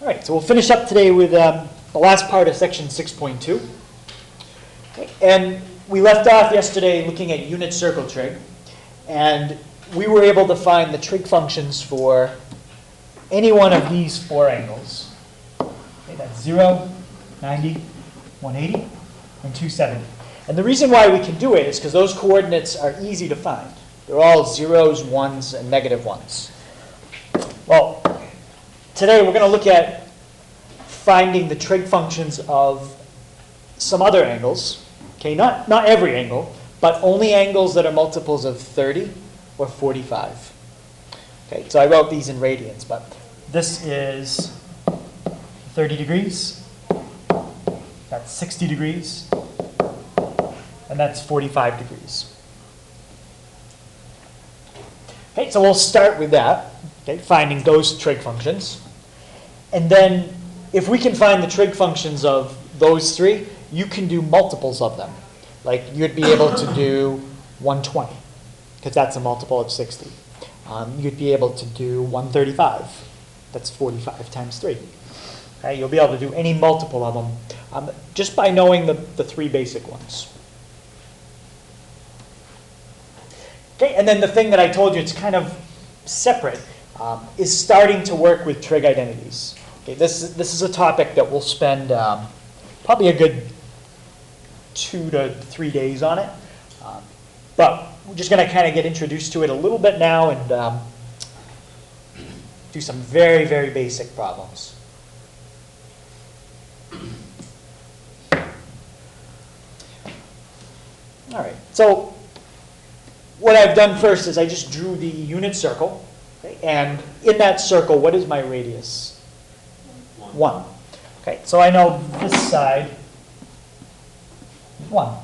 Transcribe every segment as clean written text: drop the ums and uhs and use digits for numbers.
All right, so we'll finish up today with the last part of section 6.2. Okay, and we left off yesterday looking at unit circle trig, and we were able to find the trig functions for any one of these four angles. Okay, that's 0, 90, 180, and 270. And the reason why we can do it is because those coordinates are easy to find. They're all zeros, ones, and negative ones. Well, today we're going to look at finding the trig functions of some other angles. Okay, not every angle, but only angles that are multiples of 30 or 45. Okay, so I wrote these in radians, but this is 30 degrees, that's 60 degrees, and that's 45 degrees. Okay, so we'll start with that, okay, finding those trig functions. And then if we can find the trig functions of those three, you can do multiples of them. Like you'd be able to do 120, because that's a multiple of 60. You'd be able to do 135. That's 45 times 3. Okay, you'll be able to do any multiple of them just by knowing the three basic ones. Okay, and then the thing that I told you, it's kind of separate, is starting to work with trig identities. Okay, this is a topic that we'll spend probably a good 2 to 3 days on it. But we're just going to kind of get introduced to it a little bit now and do some very, very basic problems. All right, so what I've done first is I just drew the unit circle. Okay, and in that circle, what is my radius? 1. Okay, so I know this side is 1.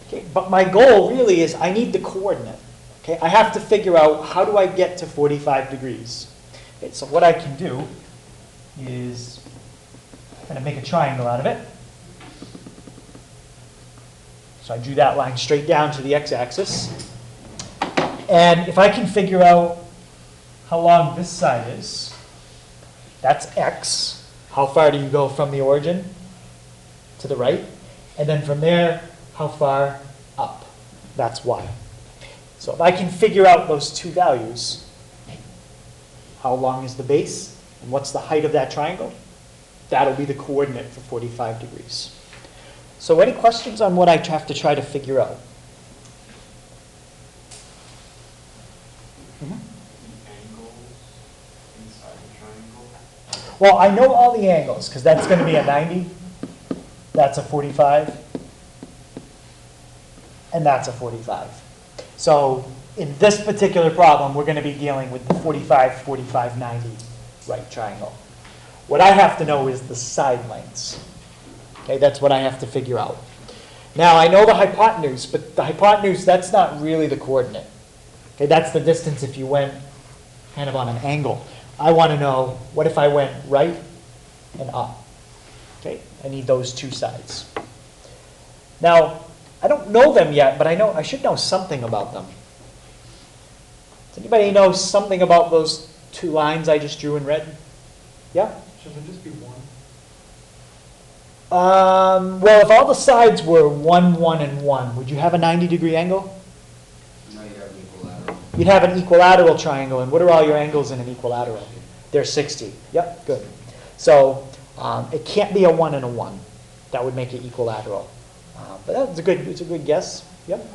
Okay, but my goal really is I need the coordinate. Okay, I have to figure out how do I get to 45 degrees. Okay, so what I can do is I'm going to make a triangle out of it. So I drew that line straight down to the x-axis. And if I can figure out how long this side is, that's x. How far do you go from the origin? To the right. And then from there, how far up? That's y. So if I can figure out those two values, how long is the base and what's the height of that triangle, that'll be the coordinate for 45 degrees. So any questions on what I have to try to figure out? Mm-hmm. Angles inside the triangle? Well, I know all the angles because that's going to be a 90, that's a 45, and that's a 45. So in this particular problem, we're going to be dealing with the 45, 45, 90 right triangle. What I have to know is the side lengths. Okay, that's what I have to figure out. Now, I know the hypotenuse, but the hypotenuse, that's not really the coordinate. Okay, that's the distance if you went kind of on an angle. I want to know, what if I went right and up? Okay, I need those two sides. Now, I don't know them yet, but I should know something about them. Does anybody know something about those two lines I just drew in red? Yeah? Should there just be one? Well, if all the sides were 1, 1, and 1, would you have a 90-degree angle? No, you'd have an equilateral. You'd have an equilateral triangle, and what are all your angles in an equilateral? They're 60. Yep, good. So it can't be a 1 and a 1. That would make it equilateral. But it's a good guess. Yep.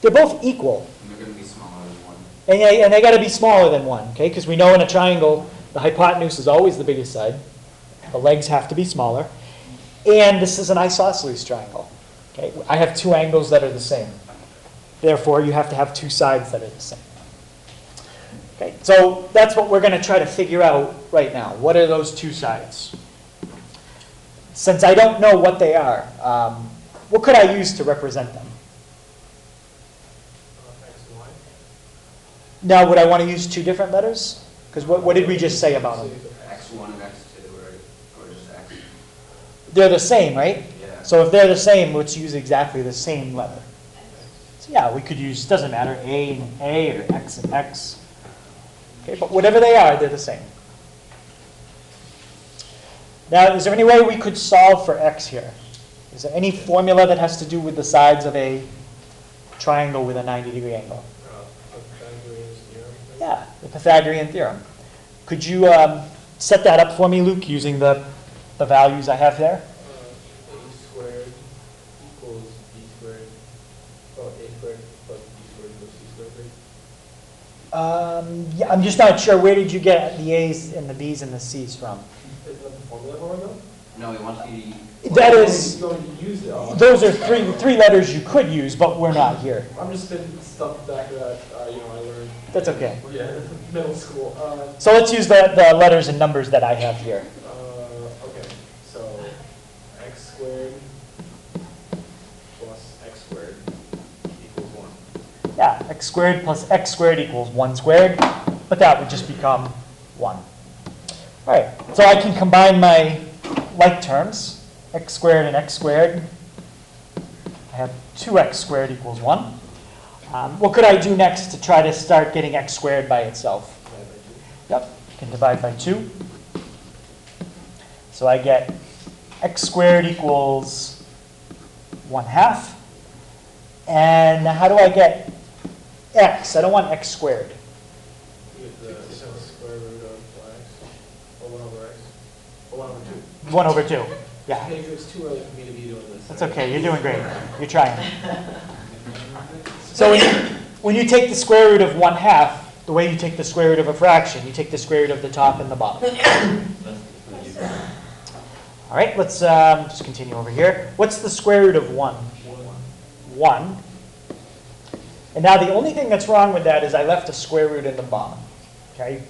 They're both equal. And they're going to be smaller than 1. And they got to be smaller than 1, okay? Because we know in a triangle, the hypotenuse is always the biggest side. The legs have to be smaller. And this is an isosceles triangle. Okay? I have two angles that are the same. Therefore, you have to have two sides that are the same. Okay? So that's what we're going to try to figure out right now. What are those two sides? Since I don't know what they are, what could I use to represent them? X and Y. Now, would I want to use two different letters? Because what did we just say about them? X1 and X2, or just X. They're the same, right? Yeah. So if they're the same, let's use exactly the same letter. So yeah, we could use, doesn't matter, A and A or X and X. Okay, but whatever they are, they're the same. Now, is there any way we could solve for x here? Is there any formula that has to do with the sides of a triangle with a 90-degree angle? Pythagorean theorem. Yeah, the Pythagorean theorem. Could you set that up for me, Luke, using the values I have there? A squared equals b squared. Oh, a squared plus b squared equals c squared. Right? Yeah, I'm just not sure. Where did you get the a's and the b's and the c's from? Isn't that the formula for it though? No, he wants you to. That is, He's going to use it all. those are three letters you could use, but we're not here. I'm just spitting stuff back that I learned. That's okay. Yeah, middle school. So let's use the letters and numbers that I have here. Okay, so x squared plus x squared equals 1. Yeah, x squared plus x squared equals 1 squared, but that would just become 1. All right, so I can combine my like terms, x squared and x squared. I have 2x squared equals 1. What could I do next to try to start getting x squared by itself? Yep, I can divide by 2. So I get x squared equals 1/2. And how do I get x? I don't want x squared. Get the square root of x, or 1 over x, or 1 over 2. 1 over 2. Yeah, Hager, it's too early for me to be doing this. that's okay. You're doing great. You're trying. So when you take the square root of 1/2, the way you take the square root of a fraction, you take the square root of the top and the bottom. All right, let's just continue over here. What's the square root of 1? 1. And now the only thing that's wrong with that is I left a square root in the bottom. Okay,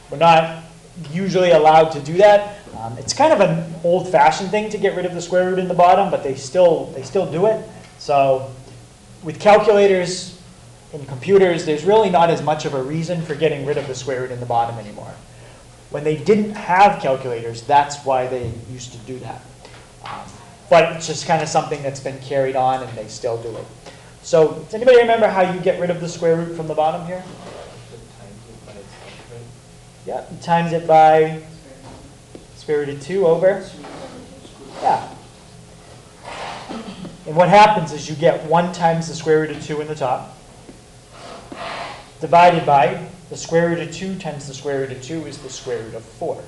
we're not usually allowed to do that. It's kind of an old-fashioned thing to get rid of the square root in the bottom, but they still do it. So with calculators and computers, there's really not as much of a reason for getting rid of the square root in the bottom anymore. When they didn't have calculators, that's why they used to do that. But it's just kind of something that's been carried on, and they still do it. So does anybody remember how you get rid of the square root from the bottom here? Yeah, you times it by square root of 2 over. Yeah. And what happens is you get 1 times the square root of 2 in the top, divided by the square root of 2 times the square root of 2 is the square root of 4,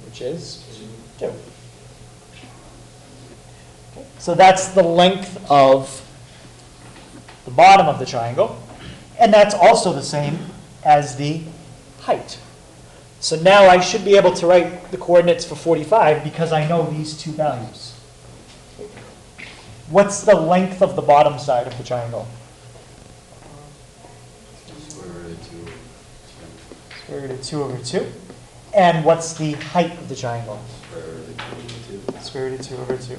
which is 2. Okay. So that's the length of the bottom of the triangle, and that's also the same as the height. So now I should be able to write the coordinates for 45 because I know these two values. What's the length of the bottom side of the triangle? Square root of 2. Square root of 2 over 2. And what's the height of the triangle? Square root of 2. Square root of 2 over 2.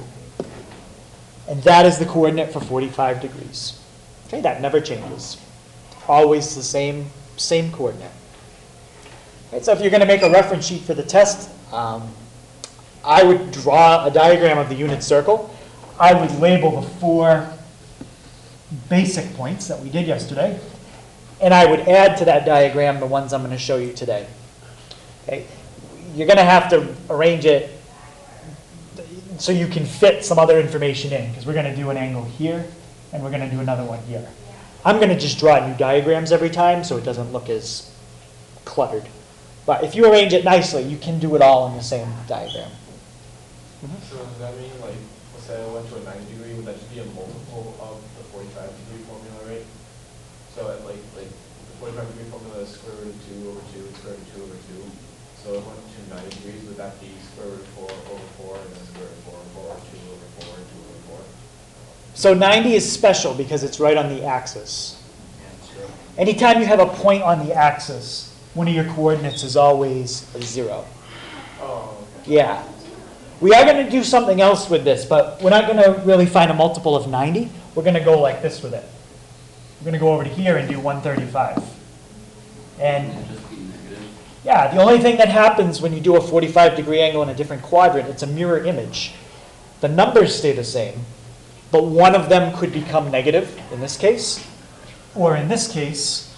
And that is the coordinate for 45 degrees. Okay, that never changes. Always the same coordinate. Right, so if you're going to make a reference sheet for the test, I would draw a diagram of the unit circle. I would label the 4 basic points that we did yesterday, and I would add to that diagram the ones I'm going to show you today. Okay? You're going to have to arrange it so you can fit some other information in, because we're going to do an angle here, and we're going to do another one here. I'm going to just draw new diagrams every time so it doesn't look as cluttered. But if you arrange it nicely, you can do it all in the same diagram. So does that mean, like, let's say I went to a 90 degree, would that just be a multiple of the 45 degree formula, right? So like the 45 degree formula is square root of 2 over 2 and square root of 2 over 2. So if I went to 90 degrees, would that be square root of 4 over 4 and then square root of 4 over 4, 2 over 4, 2 over 4? So 90 is special because it's right on the axis. Yeah, sure. Anytime you have a point on the axis, one of your coordinates is always a 0. Oh, okay. Yeah. We are going to do something else with this, but we're not going to really find a multiple of 90. We're going to go like this with it. We're going to go over to here and do 135. And It'd just be negative. yeah, the only thing that happens when you do a 45-degree angle in a different quadrant, it's a mirror image. The numbers stay the same, but one of them could become negative in this case, or in this case,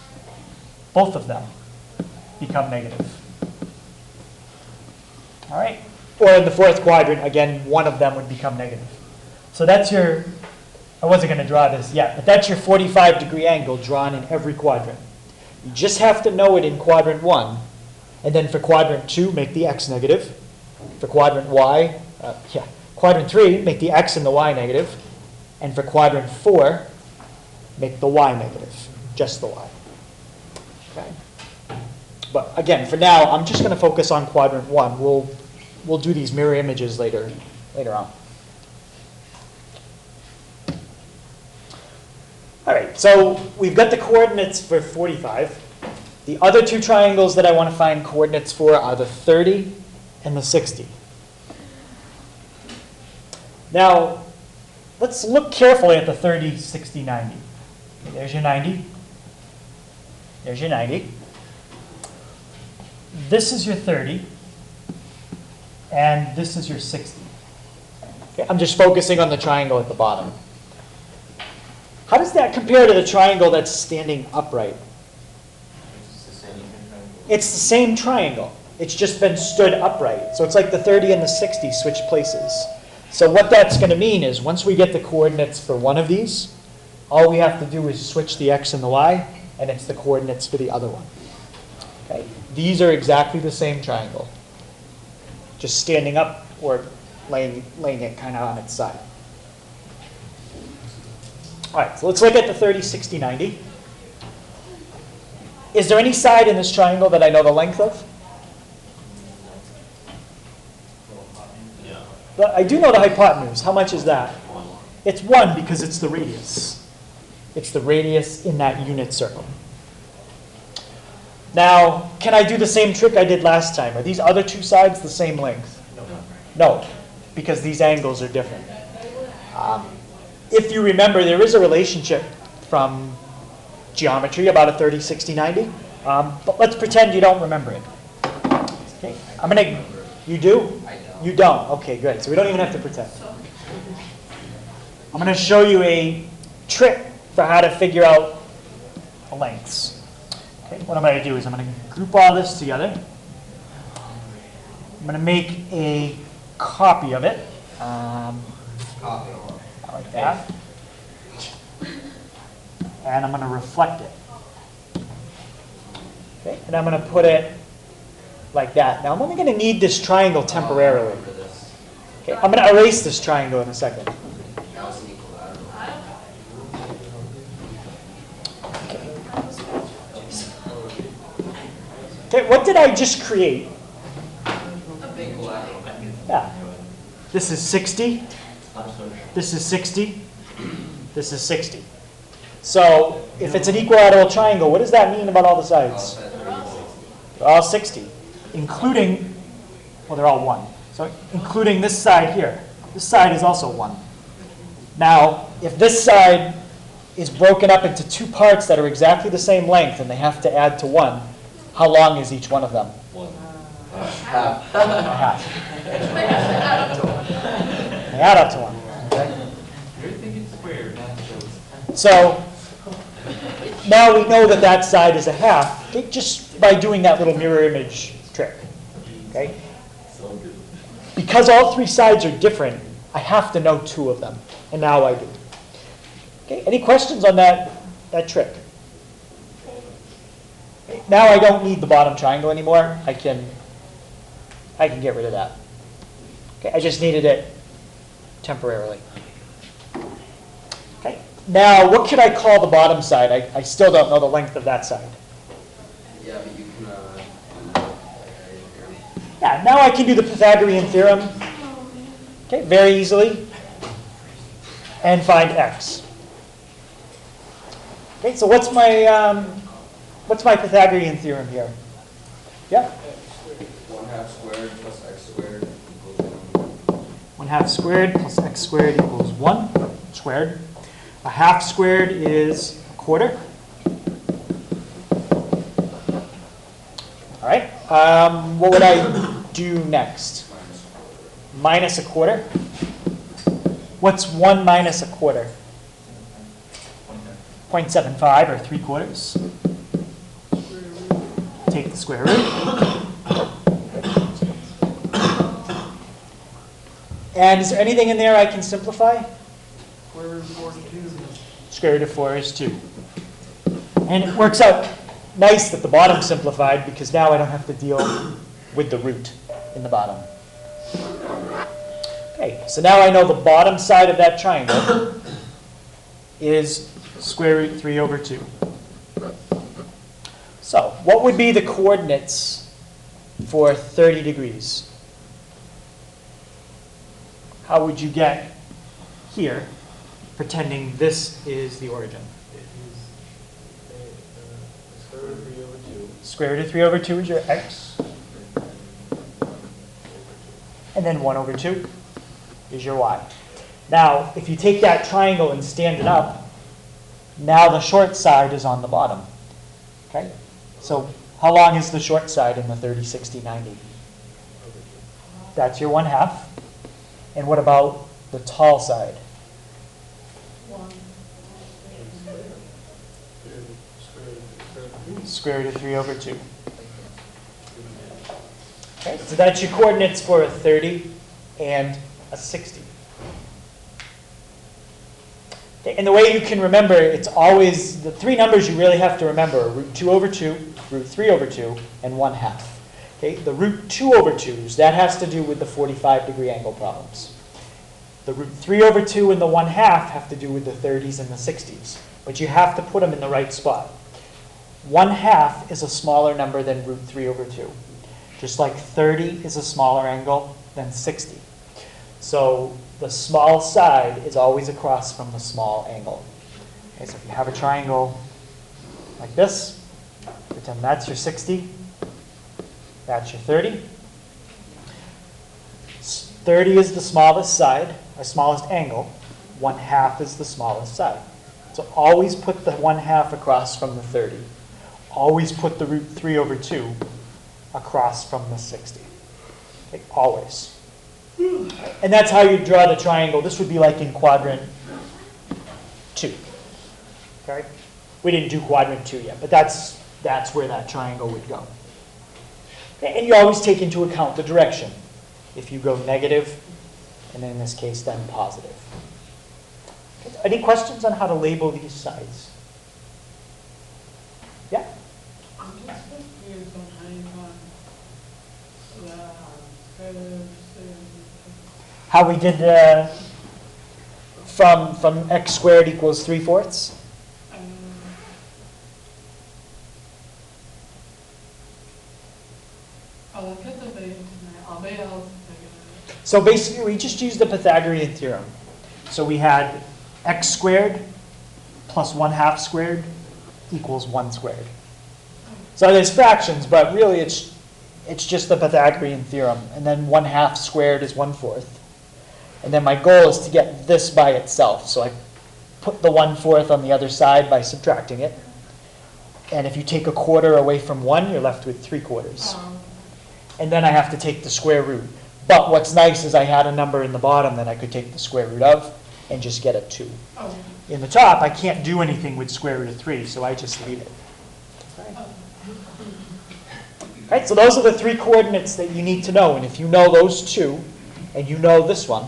both of them become negative. All right, or in the fourth quadrant, again, one of them would become negative. So that's your, I wasn't going to draw this yet, but that's your 45-degree angle drawn in every quadrant. You just have to know it in quadrant 1, and then for quadrant 2, make the x negative. For quadrant quadrant 3, make the x and the y negative. And for quadrant 4, make the y negative, just the y. Okay. But again, for now, I'm just going to focus on quadrant 1. We'll do these mirror images later on. All right, so we've got the coordinates for 45. The other two triangles that I want to find coordinates for are the 30 and the 60. Now, let's look carefully at the 30, 60, 90. There's your 90. There's your 90. This is your 30. And this is your 60. Okay, I'm just focusing on the triangle at the bottom. How does that compare to the triangle that's standing upright? It's the same triangle. It's just been stood upright. So it's like the 30 and the 60 switch places. So what that's going to mean is once we get the coordinates for one of these, all we have to do is switch the x and the y, and it's the coordinates for the other one. Okay? These are exactly the same triangle, just standing up or laying it kind of on its side. All right, so let's look at the 30, 60, 90. Is there any side in this triangle that I know the length of? Yeah. But I do know the hypotenuse. How much is that? It's 1 because it's the radius. It's the radius in that unit circle. Now, can I do the same trick I did last time? Are these other two sides the same length? No, because these angles are different. If you remember, there is a relationship from geometry about a 30, 60, 90. But let's pretend you don't remember it. Okay, you do? You don't. Okay, good. So we don't even have to pretend. I'm going to show you a trick for how to figure out the lengths. Okay, what I'm going to do is I'm going to group all this together. I'm going to make a copy of it. Like that. And I'm going to reflect it. Okay, and I'm going to put it like that. Now I'm only going to need this triangle temporarily. Okay, I'm going to erase this triangle in a second. Okay, what did I just create? Yeah. This is 60. This is 60. This is 60. So if it's an equilateral triangle, what does that mean about all the sides? They're all 60, including, well, they're all 1. So including this side here. This side is also 1. Now, if this side is broken up into two parts that are exactly the same length and they have to add to 1, how long is each one of them? Half. Half. They add up to 1. Okay? You're thinking square, not shows. So now we know that that side is a half, okay, just by doing that little mirror image trick. Okay? So good. Because all three sides are different, I have to know 2 of them, and now I do. Okay, any questions on that trick? Okay, now I don't need the bottom triangle anymore. I can get rid of that. Okay, I just needed it temporarily. Okay, now what could I call the bottom side? I still don't know the length of that side. Yeah, but you can, Yeah, now I can do the Pythagorean Theorem, okay, very easily, and find x. Okay, so what's my Pythagorean Theorem here? Yeah? 1/2 squared plus x squared equals 1. 1/2 squared plus x squared equals 1 squared. A half squared is a quarter. All right. What would I do next? Minus a quarter. What's 1 minus a quarter? 0.75 or 3/4. Take the square root. And is there anything in there I can simplify? Square root of 4 is 2. Square root of 4 is 2. And it works out nice that the bottom simplified because now I don't have to deal with the root in the bottom. Okay, so now I know the bottom side of that triangle is square root 3 over 2. So what would be the coordinates for 30 degrees? How would you get here, pretending this is the origin? Square root of 3 over 2. Square root of 3 over 2 is your x. And then 1 over 2 is your y. Now, if you take that triangle and stand it up, now the short side is on the bottom. Okay? So how long is the short side in the 30, 60, 90? That's your 1/2. And what about the tall side? Square root of 3 over 2. Okay, so that's your coordinates for a 30 and a 60. Okay, and the way you can remember, it's always the three numbers you really have to remember are root 2 over 2, root 3 over 2, and 1/2. Okay, the root 2 over 2s, that has to do with the 45-degree angle problems. The root 3 over 2 and the 1/2 have to do with the 30s and the 60s. But you have to put them in the right spot. 1/2 is a smaller number than root 3 over 2. Just like 30 is a smaller angle than 60. So the small side is always across from the small angle. Okay, so if you have a triangle like this, pretend that's your 60, that's your 30. 30 is the smallest side, or smallest angle. 1/2 is the smallest side. So always put the 1/2 across from the 30. Always put the root 3 over 2 across from the 60. Okay, always. And that's how you draw the triangle. This would be like in quadrant 2. Okay? We didn't do quadrant 2 yet, but that's where that triangle would go. Okay, and you always take into account the direction. If you go negative, and in this case, then positive. Okay, any questions on how to label these sides? Yeah? I'm just confused on how you got curves How we did from x squared equals 3/4? I'll look at the base tonight. I'll be able to figure it So basically, we just used the Pythagorean Theorem. So we had x squared plus 1/2 squared equals 1 squared. So there's fractions, but really it's just the Pythagorean Theorem. And then 1/2 squared is 1/4. And then my goal is to get this by itself. So I put the 1/4 on the other side by subtracting it. And if you take a quarter away from 1, you're left with 3/4. And then I have to take the square root. But what's nice is I had a number in the bottom that I could take the square root of and just get a 2. Oh. In the top, I can't do anything with square root of 3, so I just leave it. Right, so those are the 3 coordinates that you need to know. And if you know those 2, and you know this one,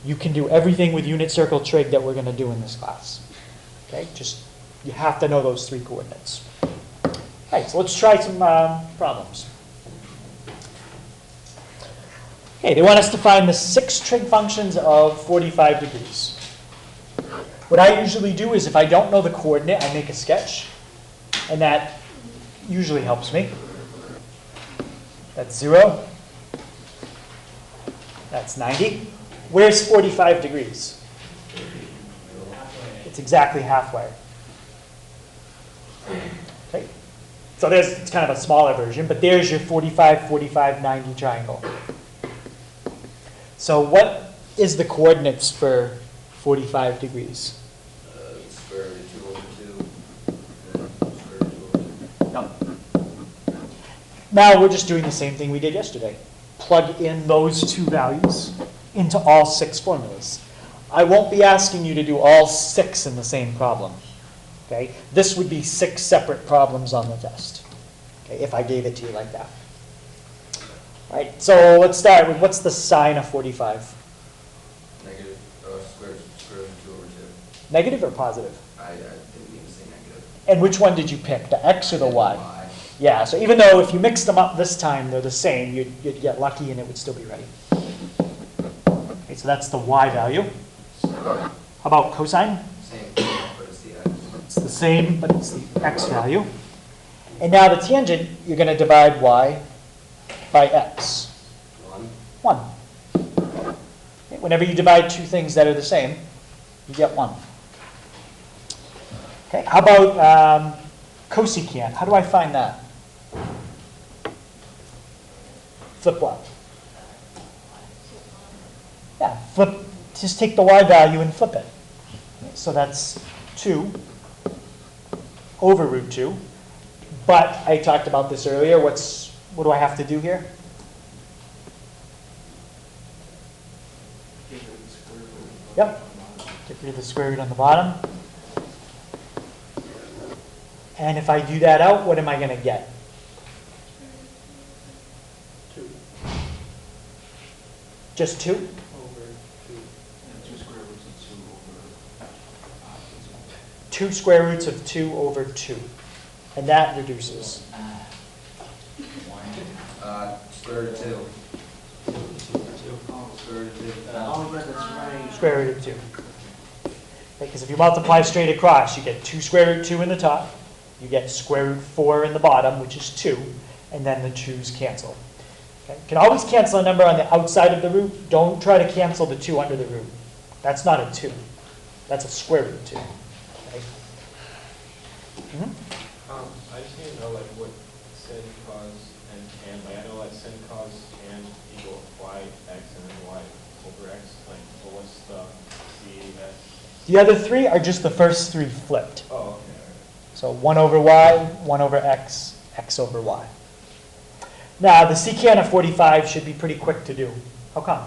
you can do everything with unit circle trig that we're going to do in this class. Okay, just you have to know those 3 coordinates. All right, so let's try some problems. Okay, they want us to find the 6 trig functions of 45 degrees. What I usually do is if I don't know the coordinate, I make a sketch, and that usually helps me. That's 0. That's 90. Where's 45 degrees? It's exactly halfway. Okay. So it's kind of a smaller version, but there's your 45, 45, 90 triangle. So what is the coordinates for 45 degrees? Square root of 2 over 2, and square root of 2 over 2. No. Now we're just doing the same thing we did yesterday. Plug in those 2 values into all 6 formulas. I won't be asking you to do all 6 in the same problem. Okay? This would be 6 separate problems on the test. Okay, if I gave it to you like that. All right, so let's start with what's the sine of 45? Negative or positive? I didn't mean to say negative. And which one did you pick, the x or the y? Yeah, so even though if you mixed them up this time, they're the same, you'd get lucky and it would still be right. Okay, so that's the y value. How about cosine? Same thing, but it's the x. It's the same, but it's the x value. And now the tangent, you're going to divide y by x. 1. 1. Okay, whenever you divide two things that are the same, you get 1. Okay, how about cosecant? How do I find that? Flip what? Yeah, flip, just take the y value and flip it. Okay, so that's 2 over root 2. But I talked about this earlier. What do I have to do here? Yep. Get rid of the square root on the bottom. And if I do that out, what am I going to get? 2 Just 2? over 2. And 2 square roots of 2 over 2 square roots of 2 over 2. And that reduces. Square root of 2. Square root of 2. Oh, that's right. Square root of 2. Because if you multiply straight across, you get 2 square root 2 in the top. You get square root 4 in the bottom, which is 2. And then the 2's cancel. Okay? You can always cancel a number on the outside of the root. Don't try to cancel the 2 under the root. That's not a 2. That's a square root 2. Okay? I just need to know like what sin, cos, and tan. Like I know like sin, cos, tan equal y x and then y over x. Like, so what's the The other 3 are just the first 3 flipped. Oh, okay. So 1 over y, 1 over x, x over y. Now, the secant of 45 should be pretty quick to do. How come?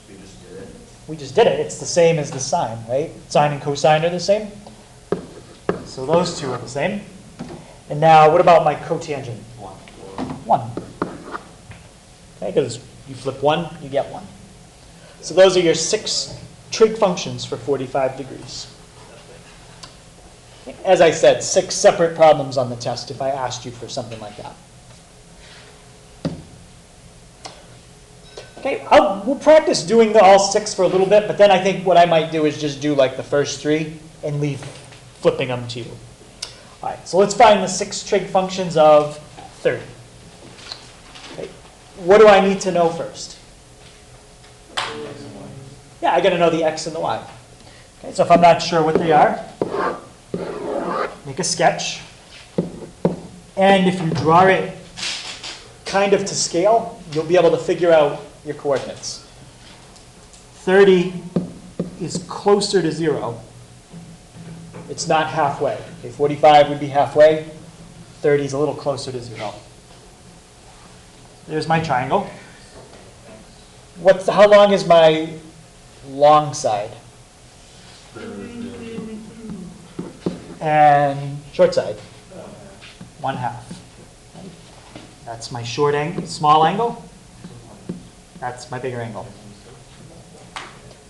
We just did it. We just did it. It's the same as the sine, right? Sine and cosine are the same. So those two are the same. And now, what about my cotangent? 1. Okay, because you flip 1, you get 1. So those are your 6 trig functions for 45 degrees. As I said, 6 separate problems on the test if I asked you for something like that. Okay, we'll practice doing all 6 for a little bit, but then I think what I might do is just do like the first 3 and leave flipping them to you. All right, so let's find the 6 trig functions of 30. Okay, what do I need to know first? Yeah, I got to know the x and the y. Okay, so if I'm not sure what they are, make a sketch. And if you draw it kind of to scale, you'll be able to figure out your coordinates. 30 is closer to 0. It's not halfway. Okay, 45 would be halfway. 30 is a little closer to 0. There's my triangle. How long is my long side? And short side? 1/2. That's my short angle, small angle. That's my bigger angle.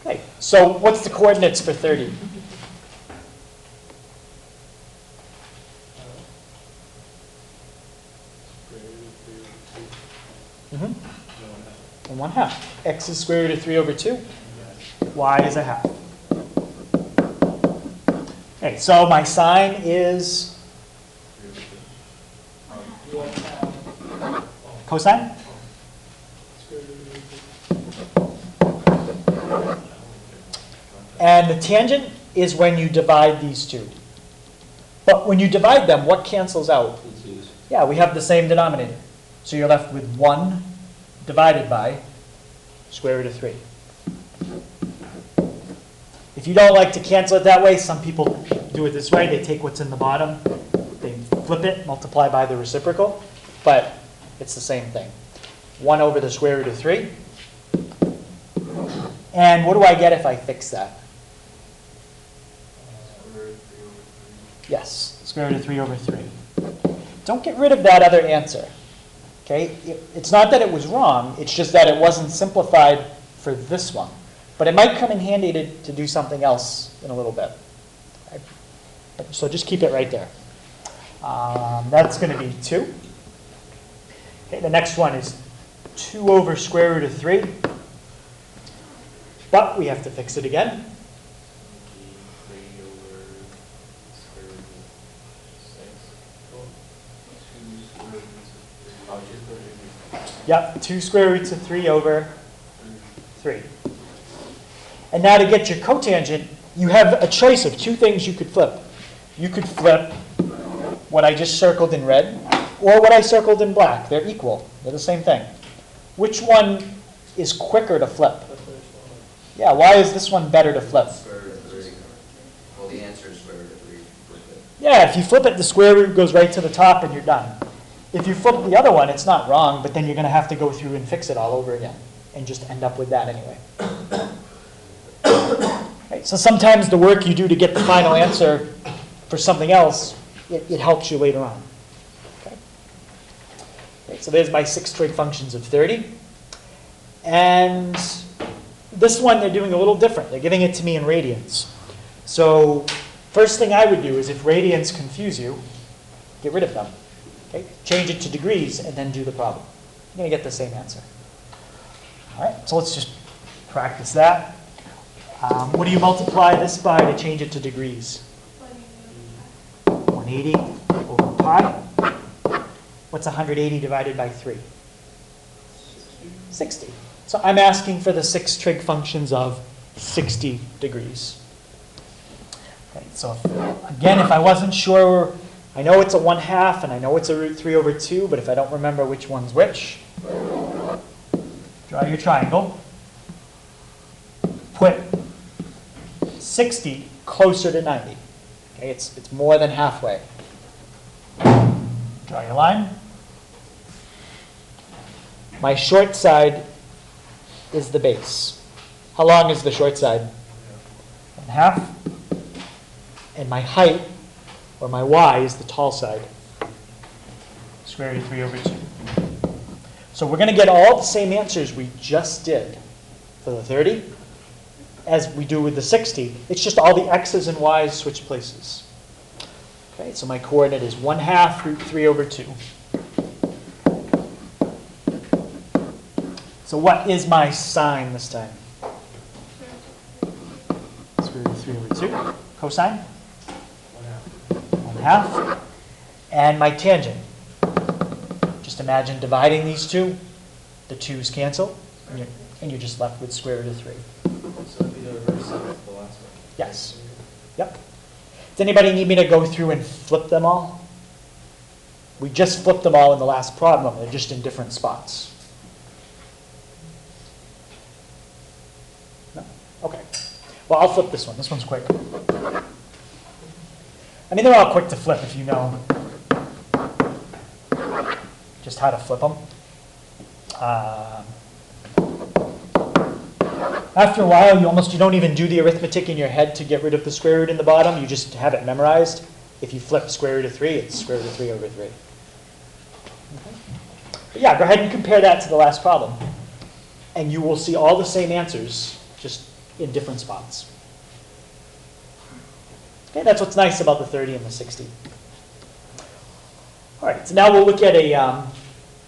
Okay, so what's the coordinates for 30? Mm-hmm. And 1/2. X is square root of 3 over 2. Y is 1/2. Okay, so my sine is cosine? And the tangent is when you divide these two. But when you divide them, what cancels out? Yeah, we have the same denominator. So you're left with 1 divided by square root of 3. If you don't like to cancel it that way, some people do it this way. They take what's in the bottom, they flip it, multiply by the reciprocal, but it's the same thing. 1 over the square root of 3. And what do I get if I fix that? Yes, square root of 3 over 3. Don't get rid of that other answer. Okay? It's not that it was wrong, it's just that it wasn't simplified for this one. But it might come in handy to do something else in a little bit. So just keep it right there. That's going to be 2. Okay, the next one is 2 over square root of 3. But we have to fix it again. 3 over square root of 6. Yep, 2 square roots of 3 over 3. And now to get your cotangent, you have a choice of 2 things you could flip. You could flip what I just circled in red or what I circled in black. They're equal. They're the same thing. Which one is quicker to flip? Yeah, why is this one better to flip? Square root of 3. Well, the answer is square root of 3. Yeah, if you flip it, the square root goes right to the top and you're done. If you flip the other one, it's not wrong, but then you're going to have to go through and fix it all over again and just end up with that anyway. Right, so sometimes the work you do to get the final answer for something else, it helps you later on. Okay, so there's my 6 trig functions of 30. And this one, they're doing a little different. They're giving it to me in radians. So first thing I would do is if radians confuse you, get rid of them. Okay? Change it to degrees and then do the problem. You're going to get the same answer. All right, so let's just practice that. What do you multiply this by to change it to degrees? 180 over pi. What's 180 divided by 3? 60. So I'm asking for the 6 trig functions of 60 degrees. Okay, so again, if I wasn't sure, I know it's a 1/2 and I know it's a root 3 over 2, but if I don't remember which one's which, draw your triangle. Put 60 closer to 90. Okay, it's more than halfway. Draw your line. My short side is the base. How long is the short side? 1/2. And my height, or my y, is the tall side. Square root of 3 over 2. So we're going to get all the same answers we just did for the 30 as we do with the 60. It's just all the x's and y's switch places. Okay, so my coordinate is 1/2 root 3 over 2. So what is my sine this time? Square root of 3 over 2. Cosine? 1/2. And my tangent. Just imagine dividing these two. The 2's cancel. And you're just left with square root of 3. So it'd be the reverse of the last one. Yes. Yep. Does anybody need me to go through and flip them all? We just flipped them all in the last problem. They're just in different spots. No? Okay. Well, I'll flip this one. This one's quick. I mean, they're all quick to flip if you know just how to flip them. After a while, you don't even do the arithmetic in your head to get rid of the square root in the bottom. You just have it memorized. If you flip square root of 3, it's square root of 3 over 3. Okay. But yeah, go ahead and compare that to the last problem. And you will see all the same answers, just in different spots. Okay, that's what's nice about the 30 and the 60. All right, so now we'll look at a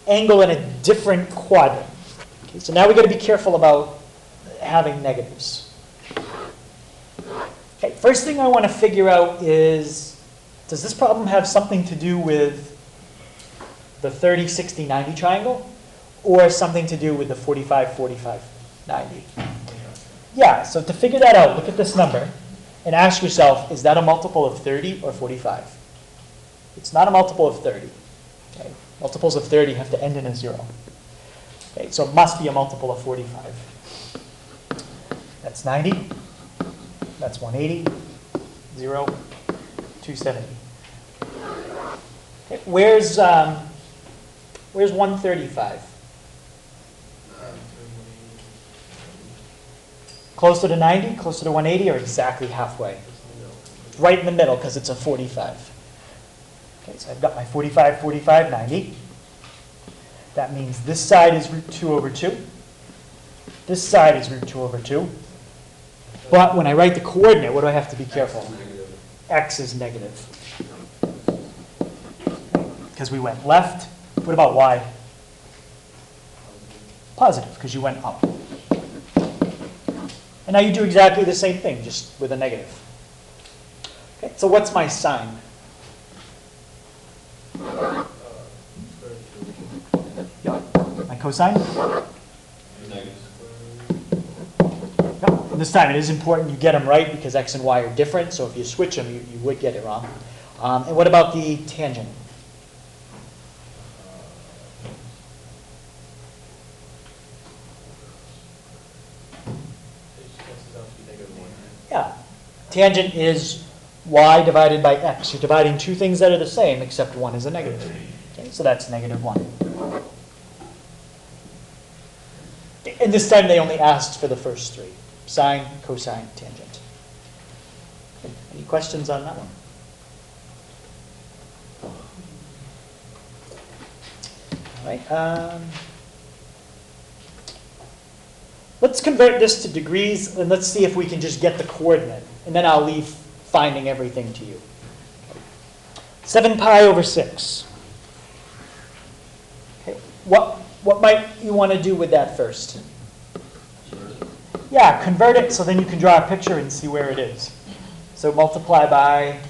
angle in a different quadrant. Okay, so now we've got to be careful about having negatives. Okay, first thing I want to figure out is, does this problem have something to do with the 30, 60, 90 triangle, or something to do with the 45, 45, 90? Yeah, so to figure that out, look at this number and ask yourself, is that a multiple of 30 or 45? It's not a multiple of 30. Okay? Multiples of 30 have to end in a 0. Okay, so it must be a multiple of 45. That's 90. That's 180. 0. 270. Okay, where's 135? Closer to 90, closer to 180, or exactly halfway? Right in the middle, because it's a 45. Okay, so I've got my 45, 45, 90. That means this side is root 2 over 2. This side is root 2 over 2. But when I write the coordinate, what do I have to be careful? x is negative. Because we went left. What about y? Positive, because you went up. And now you do exactly the same thing, just with a negative. Okay, so what's my sine? Yeah. My cosine? Yeah. And this time it is important you get them right because x and y are different, so if you switch them, you would get it wrong. And what about the tangent? Yeah. Tangent is y divided by x. You're dividing two things that are the same, except one is a negative. Okay, so that's -1. And this time they only asked for the first three. Sine, cosine, tangent. Okay, any questions on that one? All right. Let's convert this to degrees, and let's see if we can just get the coordinate. And then I'll leave finding everything to you. 7 pi over 6. Okay. What might you want to do with that first? Yeah, convert it so then you can draw a picture and see where it is. So multiply by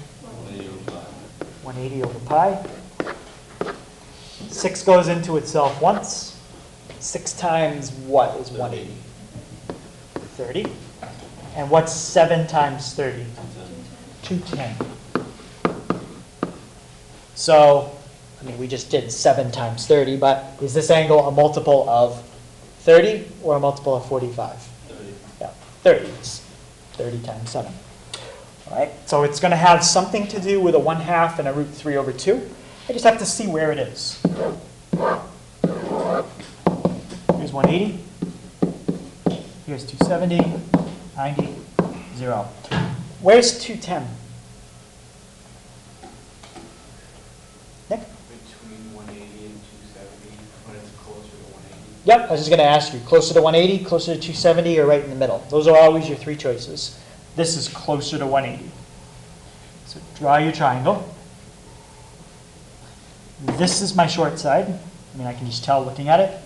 180 over pi. 6 goes into itself once. 6 times what is 180? 30. And what's 7 times 30? 210. So, I mean, we just did 7 times 30, but is this angle a multiple of 30 or a multiple of 45? 30. Yeah, 30. It's 30 times 7. All right, so it's going to have something to do with a 1/2 and a √3 over 2. I just have to see where it is. Here's 180. Here's 270, 90, 0. Where's 210? Nick? Between 180 and 270, when it's closer to 180. Yep, I was just going to ask you, closer to 180, closer to 270, or right in the middle? Those are always your three choices. This is closer to 180. So draw your triangle. This is my short side. I mean, I can just tell looking at it.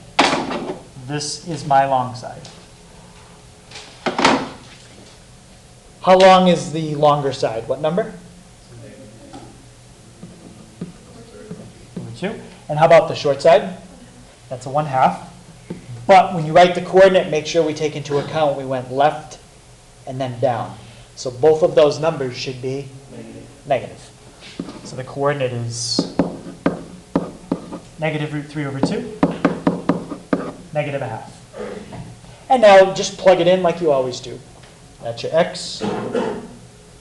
This is my long side. How long is the longer side? What number? Number 2. And how about the short side? That's a 1/2. But when you write the coordinate, make sure we take into account we went left and then down. So both of those numbers should be negative. So the coordinate is -√3 over 2, -1/2. And now just plug it in like you always do. That's your x,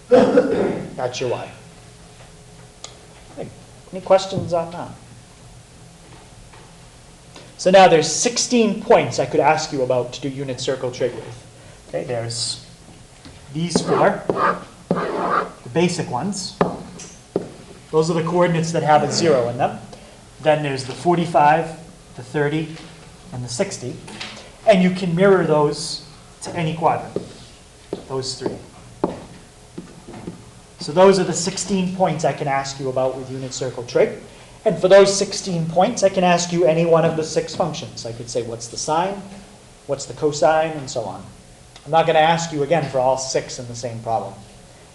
that's your y. Any questions on that? So now there's 16 points I could ask you about to do unit circle trig with. Okay, there's these 4, the basic ones. Those are the coordinates that have a 0 in them. Then there's the 45, the 30, and the 60. And you can mirror those to any quadrant, those 3. So those are the 16 points I can ask you about with unit circle trig. And for those 16 points, I can ask you any one of the 6 functions. I could say, what's the sine, what's the cosine, and so on. I'm not going to ask you again for all 6 in the same problem.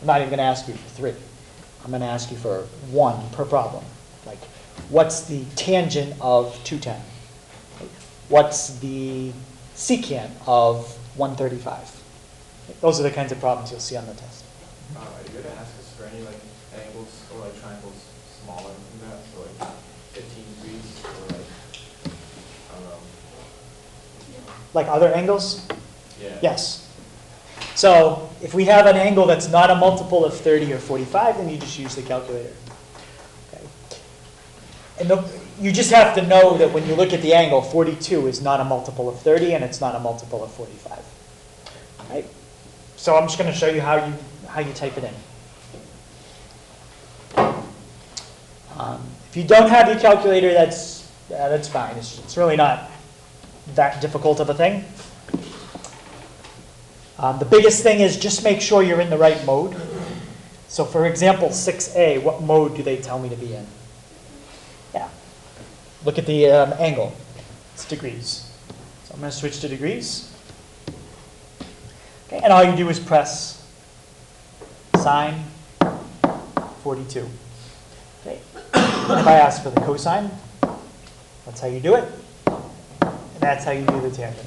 I'm not even going to ask you for 3. I'm going to ask you for 1 per problem. Like, what's the tangent of 210? What's the secant of 135? Those are the kinds of problems you'll see on the test. Are you going to ask us for any like angles or like triangles smaller than that? So like 15 degrees or like, I don't know. Like other angles? Yeah. Yes. So if we have an angle that's not a multiple of 30 or 45, then you just use the calculator. Okay. And you just have to know that when you look at the angle, 42 is not a multiple of 30 and it's not a multiple of 45. Right? So I'm just going to show you how you type it in. If you don't have your calculator, that's fine. It's really not that difficult of a thing. The biggest thing is just make sure you're in the right mode. So for example, 6a, what mode do they tell me to be in? Yeah. Look at the angle. It's degrees. So I'm going to switch to degrees. Okay, and all you do is press sine 42. Okay. And if I ask for the cosine, that's how you do it. And that's how you do the tangent.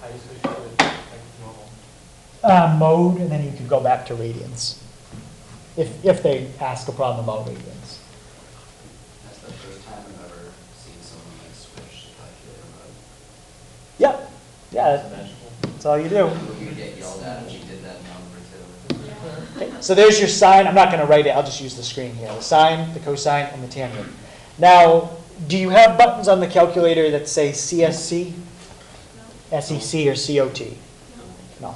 How you switch to like normal? Mode, and then you can go back to radians. If they ask a problem about radians. That's the first time I've ever seen someone like switch to calculator mode. Yep. Yeah, It's magical. that's all you do. We could get yelled at if we did that number too. Okay, so there's your sine. I'm not going to write it. I'll just use the screen here. The sine, the cosine, and the tangent. Now, do you have buttons on the calculator that say CSC, SEC, or COT? No.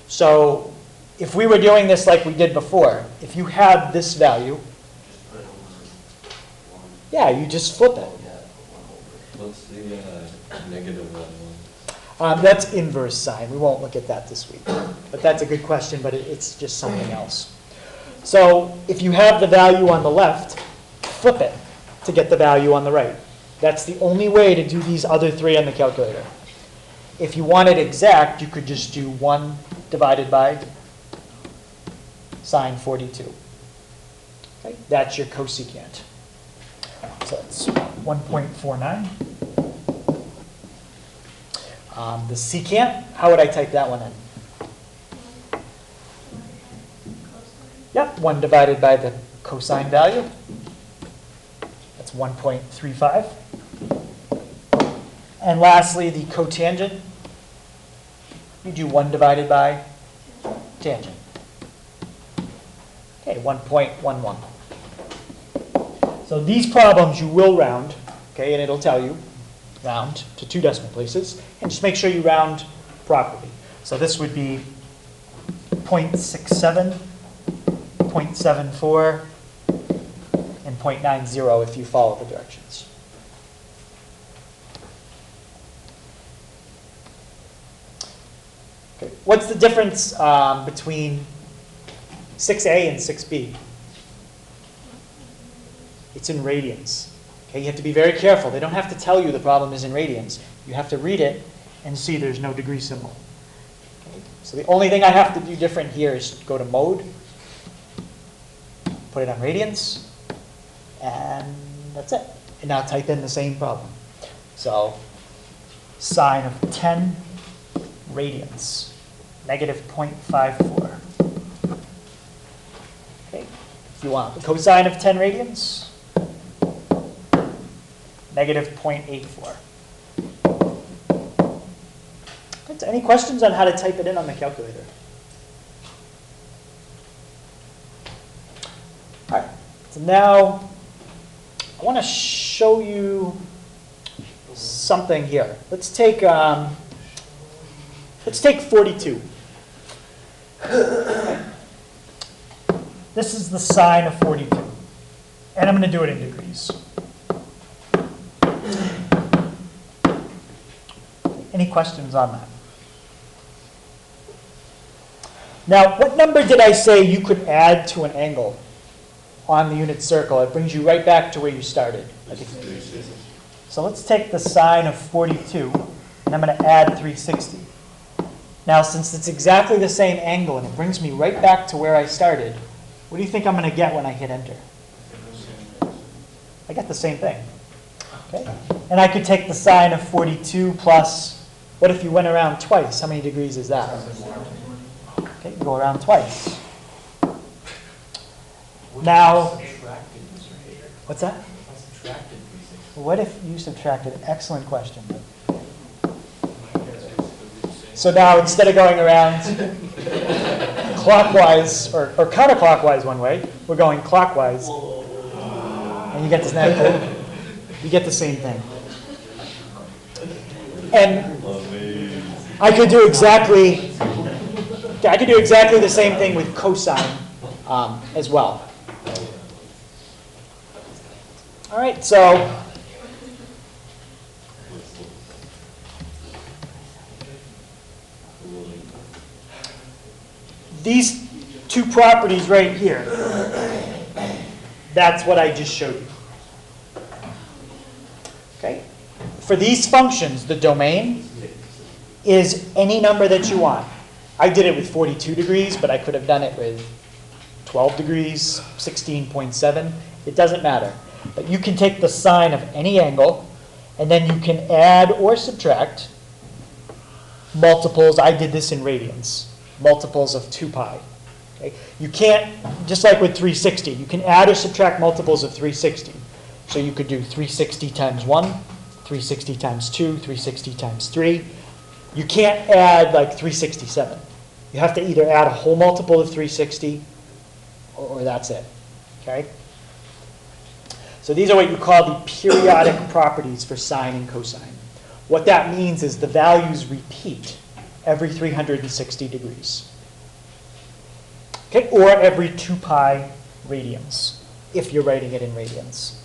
So if we were doing this like we did before, if you had this value, Just put it on one. yeah, you just flip it. Yeah, put one over. What's the negative one? That's inverse sine. We won't look at that this week. But that's a good question, but it's just something else. So if you have the value on the left, flip it to get the value on the right. That's the only way to do these other three on the calculator. If you want it exact, you could just do 1 divided by sine 42. Okay, that's your cosecant. So it's 1.49. The secant, how would I type that one in? Yep, 1 divided by the cosine value. That's 1.35. And lastly, the cotangent. You do 1 divided by tangent. Okay, 1.11. So these problems you will round, okay, and it'll tell you round to 2 decimal places, and just make sure you round properly. So this would be 0.67, 0.74, and 0.90 if you follow the directions. Okay. What's the difference between 6a and 6b? It's in radians. Okay, you have to be very careful. They don't have to tell you the problem is in radians. You have to read it and see there's no degree symbol. Okay, so the only thing I have to do different here is go to mode, put it on radians, and that's it. And now type in the same problem. So sine of 10 radians, negative 0.54. Okay, if you want the cosine of 10 radians, negative 0.84. Okay, so any questions on how to type it in on the calculator? All right, so now I want to show you something here. Let's take 42. This is the sine of 42, and I'm going to do it in degrees. Any questions on that? Now, what number did I say you could add to an angle on the unit circle? It brings you right back to where you started. So let's take the sine of 42, and I'm going to add 360. Now, since it's exactly the same angle, and it brings me right back to where I started, what do you think I'm going to get when I hit enter? I get the same thing. Okay? And I could take the sine of 42 plus, what if you went around twice? How many degrees is that? Okay, you go around twice. Now, what's that? What if you subtracted? Excellent question. So now instead of going around clockwise or counterclockwise one way, we're going clockwise. And you get this you get the same thing. And I could do exactly the same thing with cosine as well. All right, so these two properties right here. That's what I just showed you. Okay? For these functions, the domain is any number that you want. I did it with 42 degrees, but I could have done it with 12 degrees, 16.7. It doesn't matter. But you can take the sine of any angle, and then you can add or subtract multiples. I did this in radians, multiples of 2 pi. Okay? You can't, just like with 360, you can add or subtract multiples of 360. So you could do 360 times 1, 360 times 2, 360 times 3. You can't add like 367. You have to either add a whole multiple of 360 or that's it. Okay? So these are what you call the periodic properties for sine and cosine. What that means is the values repeat every 360 degrees. Okay? Or every 2 pi radians, if you're writing it in radians.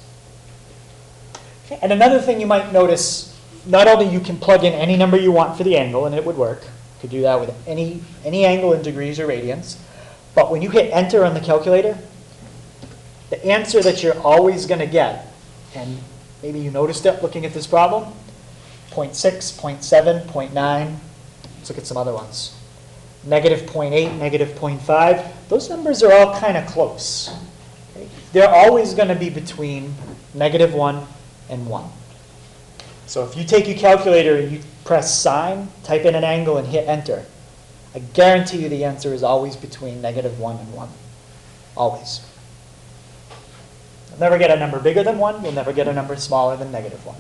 Okay? And another thing you might notice, not only you can plug in any number you want for the angle and it would work. You could do that with any angle in degrees or radians. But when you hit enter on the calculator, the answer that you're always going to get, and maybe you noticed it looking at this problem, 0.6, 0.7, 0.9. Let's look at some other ones. Negative 0.8, negative 0.5. Those numbers are all kind of close. Okay? They're always going to be between negative 1 and 1. So if you take your calculator and you press sine, type in an angle, and hit enter, I guarantee you the answer is always between negative 1 and 1. Always. You'll never get a number bigger than 1. You'll never get a number smaller than negative 1.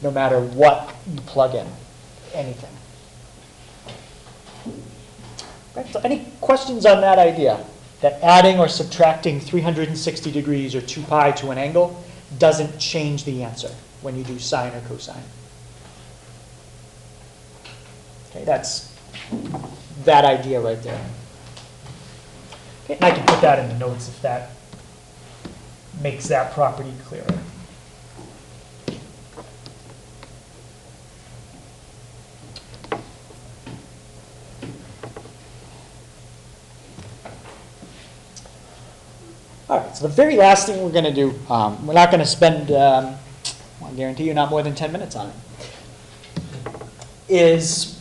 No matter what you plug in. Anything. Right, so any questions on that idea? That adding or subtracting 360 degrees or 2 pi to an angle doesn't change the answer when you do sine or cosine. Okay, that's that idea right there. Okay, and I can put that in the notes if that makes that property clearer. All right, so the very last thing we're going to do, we're not going to spend, I guarantee you, not more than 10 minutes on it,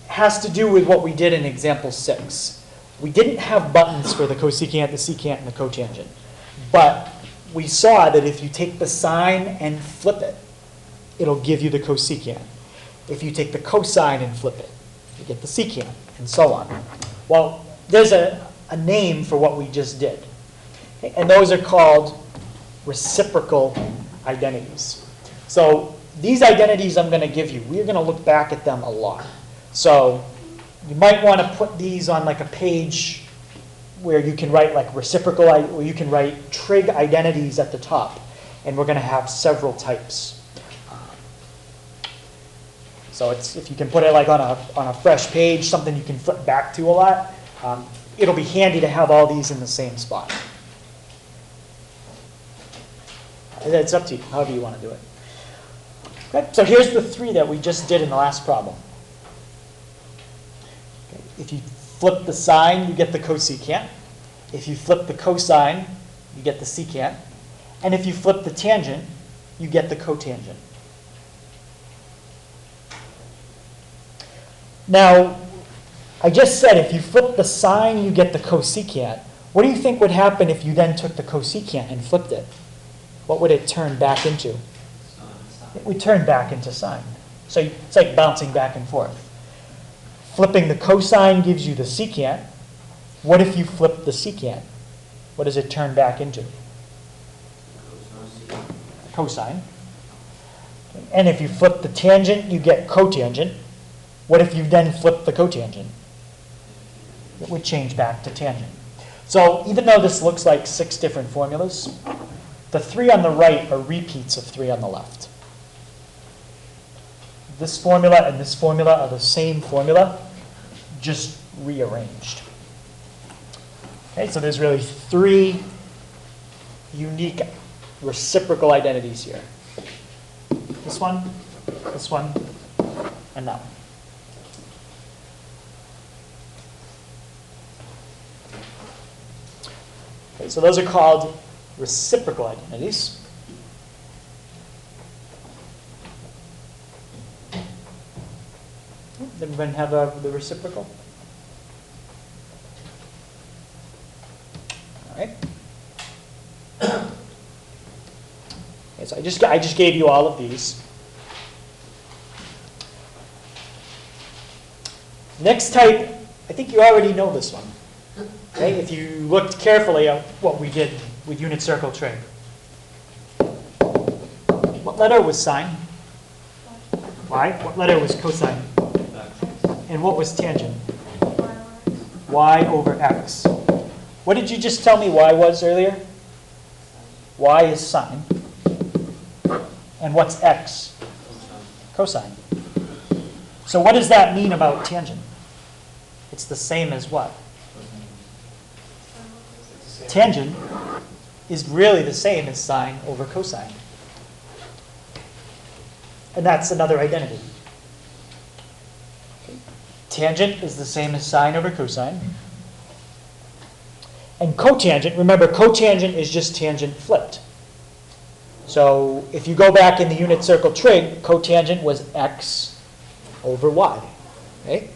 has to do with what we did in example 6. We didn't have buttons for the cosecant, the secant, and the cotangent. But we saw that if you take the sine and flip it, it'll give you the cosecant. If you take the cosine and flip it, you get the secant, and so on. Well, there's a name for what we just did. Okay? And those are called reciprocal identities. So these identities I'm going to give you, we're going to look back at them a lot. So you might want to put these on like a page where you can write like reciprocal, where you can write trig identities at the top. And we're going to have several types. So it's, if you can put it like on a fresh page, something you can flip back to a lot, it'll be handy to have all these in the same spot. It's up to you, however you want to do it. Okay, so here's the 3 that we just did in the last problem. Okay, if you flip the sine, you get the cosecant. If you flip the cosine, you get the secant. And if you flip the tangent, you get the cotangent. Now, I just said if you flip the sine, you get the cosecant. What do you think would happen if you then took the cosecant and flipped it? What would it turn back into? It would turn back into sine. So it's like bouncing back and forth. Flipping the cosine gives you the secant. What if you flip the secant? What does it turn back into? Cosine. And if you flip the tangent, you get cotangent. What if you then flip the cotangent? It would change back to tangent. So even though this looks like 6 different formulas, the 3 on the right are repeats of 3 on the left. This formula and this formula are the same formula, just rearranged. Okay, so there's really 3 unique reciprocal identities here. This one, and that one. Okay, so those are called reciprocal identities. Does everyone have the reciprocal? All right. Okay, so I just gave you all of these. Next type, I think you already know this one. Okay, if you looked carefully at what we did with unit circle trig. What letter was sine? Y. What letter was cosine? And what was tangent? Y over x. What did you just tell me y was earlier? Y is sine. And what's x? Cosine. So what does that mean about tangent? It's the same as what? Tangent is really the same as sine over cosine. And that's another identity. Tangent is the same as sine over cosine. And cotangent, remember cotangent is just tangent flipped. So if you go back in the unit circle trig, cotangent was x over y. Okay?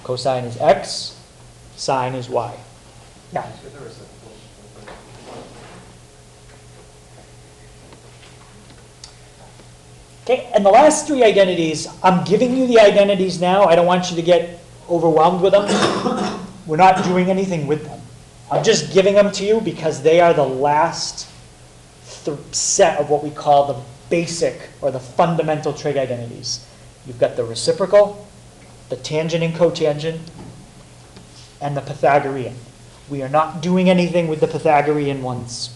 Cosine is x, sine is y. Yeah. Okay, and the last three identities, I'm giving you the identities now. I don't want you to get overwhelmed with them. We're not doing anything with them. I'm just giving them to you because they are the last set of what we call the basic or the fundamental trig identities. You've got the reciprocal, the tangent and cotangent, and the Pythagorean. We are not doing anything with the Pythagorean ones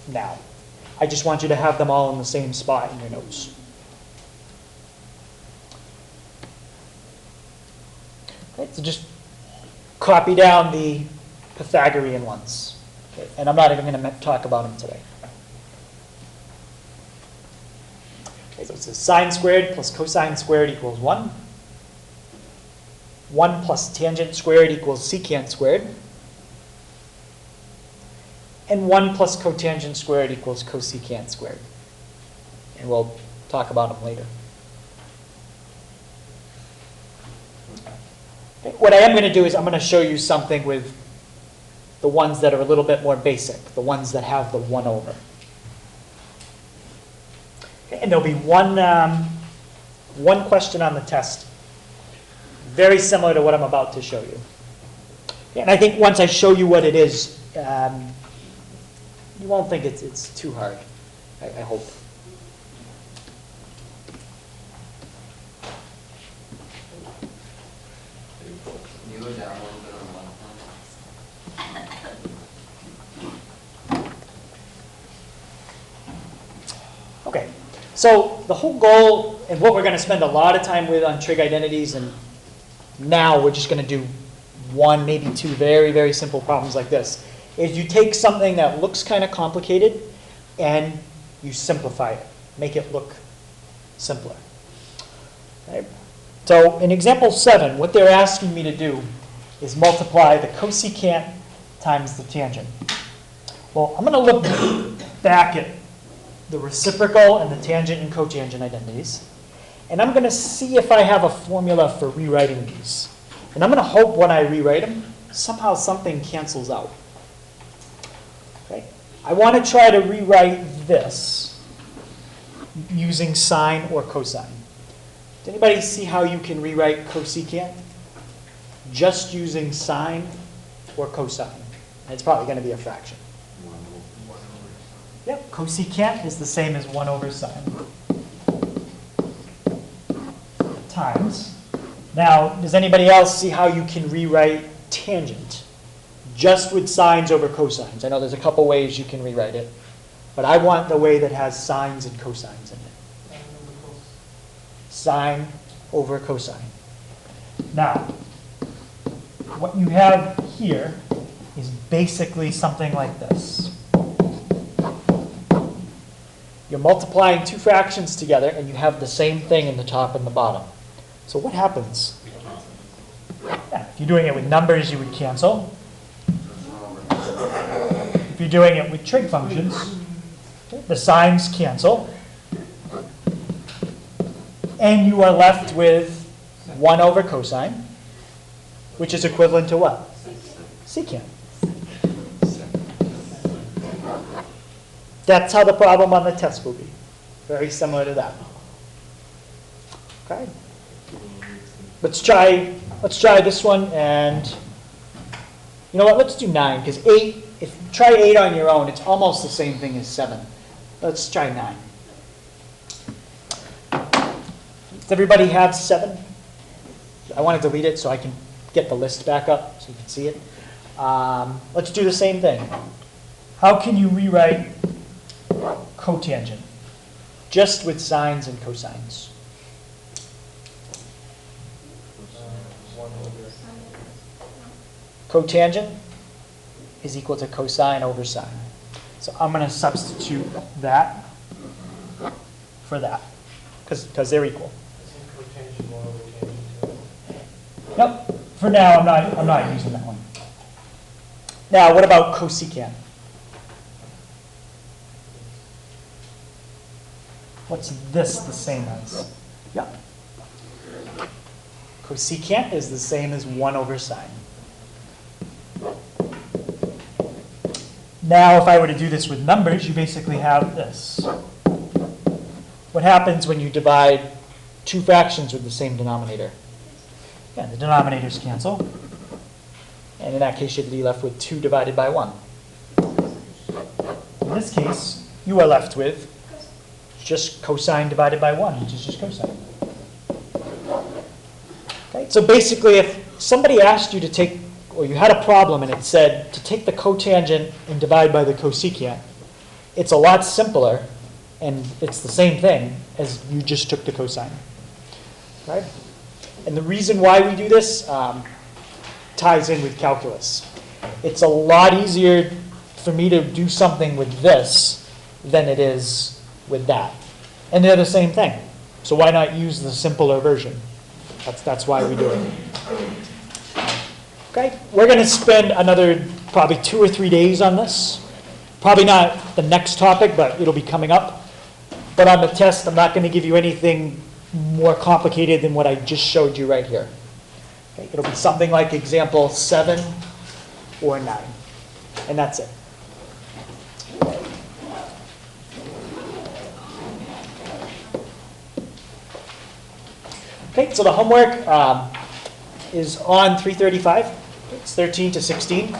now. I just want you to have them all in the same spot in your notes. Okay, so just copy down the Pythagorean ones. Okay, and I'm not even going to talk about them today. Okay, so it says sine squared plus cosine squared equals 1. 1 plus tangent squared equals secant squared. And 1 plus cotangent squared equals cosecant squared. And we'll talk about them later. Okay, what I am going to do is I'm going to show you something with the ones that are a little bit more basic, the ones that have the 1 over. Okay, and there'll be one question on the test, very similar to what I'm about to show you. Okay, and I think once I show you what it is, you won't think it's too hard, I hope. Can you go down a little bit on the left one? Okay, so the whole goal and what we're going to spend a lot of time with on trig identities, and now we're just going to do one, maybe two very, very simple problems like this, is you take something that looks kind of complicated and you simplify it, make it look simpler. Okay? So in example 7, what they're asking me to do is multiply the cosecant times the tangent. Well, I'm going to look back at the reciprocal and the tangent and cotangent identities, and I'm going to see if I have a formula for rewriting these. And I'm going to hope when I rewrite them, somehow something cancels out. Okay? I want to try to rewrite this using sine or cosine. Does anybody see how you can rewrite cosecant just using sine or cosine? And it's probably going to be a fraction. Yep, cosecant is the same as 1 over sine times. Now, does anybody else see how you can rewrite tangent just with sines over cosines? I know there's a couple ways you can rewrite it, but I want the way that has sines and cosines in it. Sine over cosine. Now, what you have here is basically something like this. You're multiplying two fractions together and you have the same thing in the top and the bottom. So what happens? Yeah, if you're doing it with numbers, you would cancel. you're doing it with trig functions, the sines cancel, and you are left with 1 over cosine, which is equivalent to what? Secant. That's how the problem on the test will be. Very similar to that. Okay. Let's try this one, and you know what? Let's do 9, because 8. If you try 8 on your own, it's almost the same thing as 7. Let's try 9. Does everybody have 7? I want to delete it so I can get the list back up so you can see it. Let's do the same thing. How can you rewrite cotangent just with sines and cosines? 1 over. Cotangent is equal to cosine over sine. So I'm going to substitute that for that, because they're equal. Isn't cotangent 1 over tangent 2? Nope. For now, I'm not using that one. Now, what about cosecant? What's this the same as? Yeah. Cosecant is the same as 1 over sine. Now, if I were to do this with numbers, you basically have this. What happens when you divide two fractions with the same denominator? Yeah, the denominators cancel. And in that case, you'd be left with 2 divided by 1. In this case, you are left with just cosine divided by 1, which is just cosine. Okay, so basically, if somebody asked you to take, or you had a problem and it said to take the cotangent and divide by the cosecant, it's a lot simpler, and it's the same thing as you just took the cosine. Right? And the reason why we do this ties in with calculus. It's a lot easier for me to do something with this than it is with that. And they're the same thing. So why not use the simpler version? That's why we do it. Okay, we're going to spend another probably 2 or 3 days on this. Probably not the next topic, but it'll be coming up. But on the test, I'm not going to give you anything more complicated than what I just showed you right here. Okay, it'll be something like example 7 or 9. And that's it. Okay, so the homework is on 335. It's 13 to 16.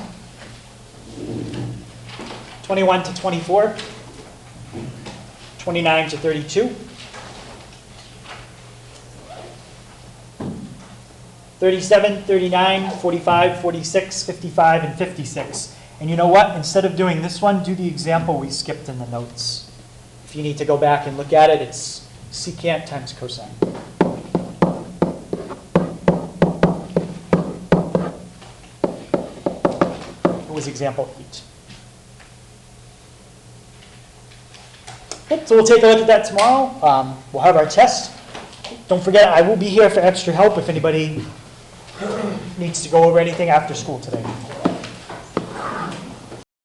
21 to 24. 29 to 32. 37, 39, 45, 46, 55, and 56. And you know what? Instead of doing this one, do the example we skipped in the notes. If you need to go back and look at it, it's secant times cosine. It was example 8. Okay, so we'll take a look at that tomorrow. We'll have our test. Don't forget, I will be here for extra help if anybody needs to go over anything after school today.